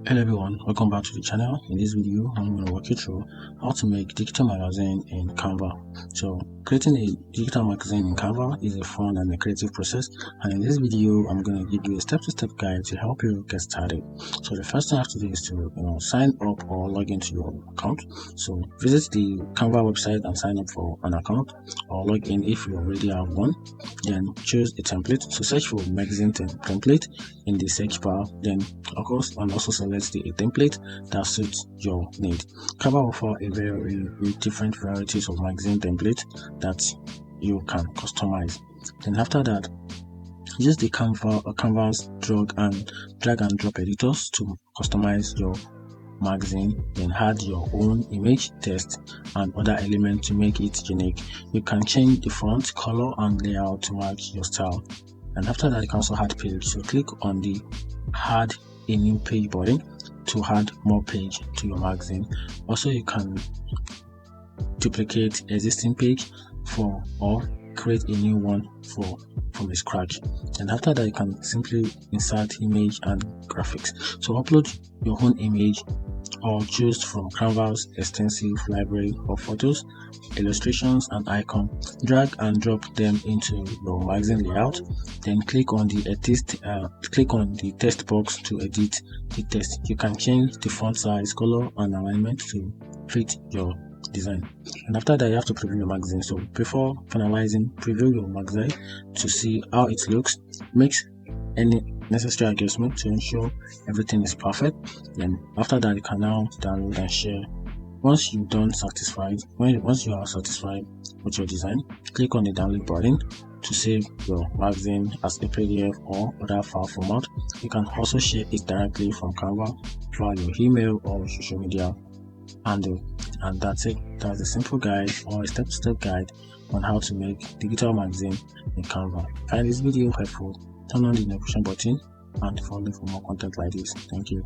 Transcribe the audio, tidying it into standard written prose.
Hello everyone, welcome back to the channel. In this video I'm going to walk you through how to make digital magazine in Canva. So creating a digital magazine in Canva is a fun and a creative process, and in this video I'm going to give you a step-to-step guide to help you get started. So the first thing you have to do is to sign up or log into your account. So visit the Canva website and sign up for an account, or log in if you already have one. Then choose a template. So search for magazine template in the search bar, then of course, and also select a template that suits your need. Canva offer a very different varieties of magazine template that you can customize. Then after that, use the Canva's drag and drop editors to customize your magazine. Then add your own image, text, and other elements to make it unique. You can change the font, color, and layout to match your style. And after that, you can also add page. So click on the add a new page button to add more page to your magazine. Also, you can duplicate existing page or create a new one from scratch. And after that, you can simply insert image and graphics. So upload your own image or choose from Canva's extensive library of photos, illustrations, and icon. Drag and drop them into your magazine layout. Then click on the text box to edit the text. You can change the font size, color, and alignment to fit your design. And after that, you have to preview your magazine. So before finalizing, preview your magazine to see how it looks. Make any necessary adjustment to ensure everything is perfect. Then after that, you can now download and share. Once you are satisfied with your design, click on the download button to save your magazine as a PDF or other file format. You can also share it directly from Canva via your email or social media handle. And that's it. That's a simple guide or a step-to-step guide on how to make digital magazine in Canva. Find this video helpful, turn on the notification button and follow for more content like this. Thank you.